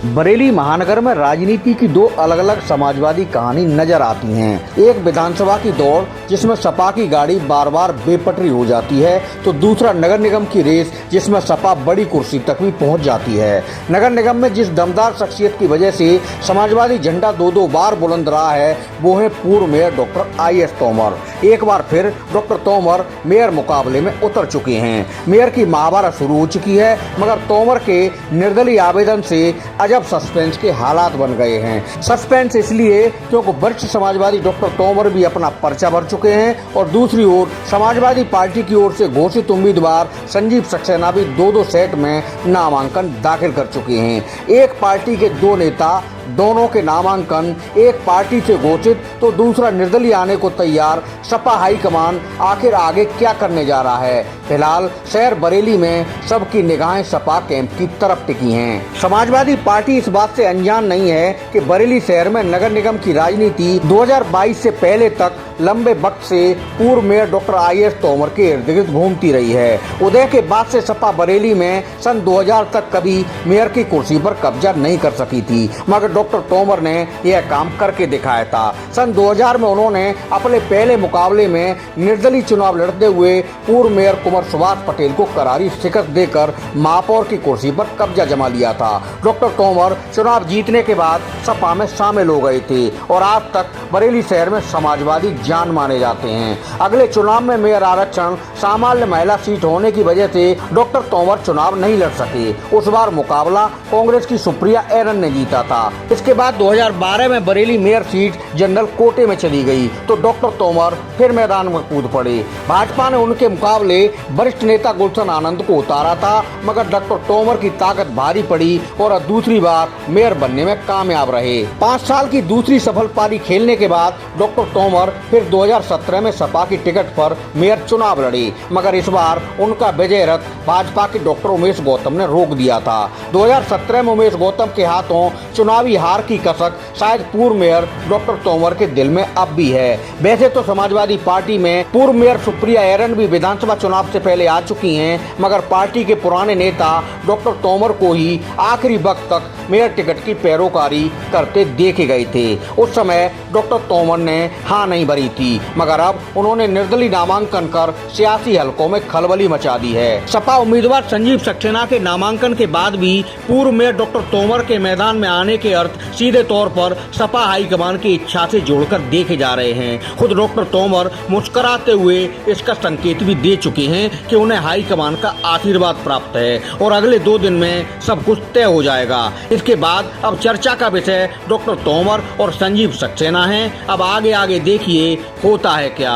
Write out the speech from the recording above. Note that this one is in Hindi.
बरेली महानगर में राजनीति की दो अलग अलग समाजवादी कहानी नजर आती हैं। एक विधानसभा की दौड़ जिसमें सपा की गाड़ी बार बार बेपटरी हो जाती है, तो दूसरा नगर निगम की रेस जिसमें सपा बड़ी कुर्सी तक भी पहुंच जाती है। नगर निगम में जिस दमदार शख्सियत की वजह से समाजवादी झंडा दो बार बुलंद रहा है, वो है पूर्व मेयर डॉक्टर IAS तोमर। एक बार फिर डॉक्टर तोमर मेयर मुकाबले में उतर चुके हैं। मेयर की महाभारत शुरू हो चुकी है, मगर तोमर के निर्दलीय आवेदन से अजब सस्पेंस के हालात बन गए हैं। सस्पेंस इसलिए क्योंकि वरिष्ठ समाजवादी डॉक्टर तोमर भी अपना पर्चा भर चुके हैं और दूसरी ओर समाजवादी पार्टी की ओर से घोषित उम्मीदवार संजीव सक्सेना भी दो सेट में नामांकन दाखिल कर चुके हैं। एक पार्टी के दो नेता, दोनों के नामांकन एक पार्टी से घोषित तो दूसरा निर्दलीय आने को तैयार। सपा हाईकमान आखिर आगे क्या करने जा रहा है? फिलहाल शहर बरेली में सबकी निगाहें सपा कैंप की तरफ टिकी हैं। समाजवादी पार्टी इस बात से अनजान नहीं है कि बरेली शहर में नगर निगम की राजनीति 2022 से पहले तक लंबे वक्त से पूर्व मेयर डॉक्टर IAS तोमर के इर्द गिर्द घूमती रही है। उदय के बाद से सपा बरेली में सन 2000 तक कभी मेयर की कुर्सी पर कब्जा नहीं कर सकी थी, मगर डॉक्टर तोमर ने यह काम करके दिखाया था। सन 2000 में उन्होंने अपने पहले मुकाबले में निर्दलीय चुनाव लड़ते हुए पूर्व मेयर कुंवर सुभाष पटेल को करारी शिकस्त देकर महापौर की कुर्सी पर कब्जा जमा लिया था। डॉक्टर तोमर चुनाव जीतने के बाद सपा में शामिल हो गए थे और आज तक बरेली शहर में समाजवादी जान माने जाते हैं। अगले चुनाव में मेयर आरक्षण सामान्य महिला सीट होने की वजह से डॉक्टर तोमर चुनाव नहीं लड़ सके। उस बार मुकाबला कांग्रेस की सुप्रिया एरन ने जीता था। इसके बाद 2012 में बरेली मेयर सीट जनरल कोटे में चली गई तो डॉक्टर तोमर फिर मैदान में कूद पड़े। भाजपा ने उनके मुकाबले वरिष्ठ नेता गुलशन आनंद को उतारा था, मगर डॉक्टर तोमर की ताकत भारी पड़ी और दूसरी बार मेयर बनने में कामयाब रहे। 5 साल की दूसरी सफल पारी खेलने के बाद डॉक्टर तोमर फिर 2017 में सपा की टिकट पर मेयर चुनाव लड़े, मगर इस बार उनका विजय रथ भाजपा के डॉक्टर उमेश गौतम ने रोक दिया था। 2017 में उमेश गौतम के हाथों चुनावी हार की कसक शायद पूर्व मेयर डॉक्टर तोमर के दिल में अब भी है। वैसे तो समाजवादी पार्टी में पूर्व मेयर सुप्रिया एरन भी विधानसभा चुनाव से पहले आ चुकी हैं, मगर पार्टी के पुराने नेता डॉक्टर तोमर को ही आखिरी वक्त तक मेयर टिकट की पैरोकारी करते देखे गए थे। उस समय डॉक्टर तोमर ने हाँ नहीं भरी थी, मगर अब उन्होंने निर्दलीय नामांकन कर सियासी हलकों में खलबली मचा दी है। सपा उम्मीदवार संजीव सक्सेना के नामांकन के बाद भी पूर्व मेयर डॉक्टर तोमर के मैदान में आने के अर्थ सीधे तौर पर सपा हाईकमान की इच्छा से जोड़कर देखे जा रहे हैं। खुद डॉक्टर तोमर मुस्कुराते हुए इसका संकेत भी दे चुके हैं कि उन्हें हाईकमान का आशीर्वाद प्राप्त है और अगले 2 दिन में सब कुछ तय हो जाएगा। इसके बाद अब चर्चा का विषय डॉक्टर तोमर और संजीव सक्सेना है। अब आगे देखिए होता है क्या।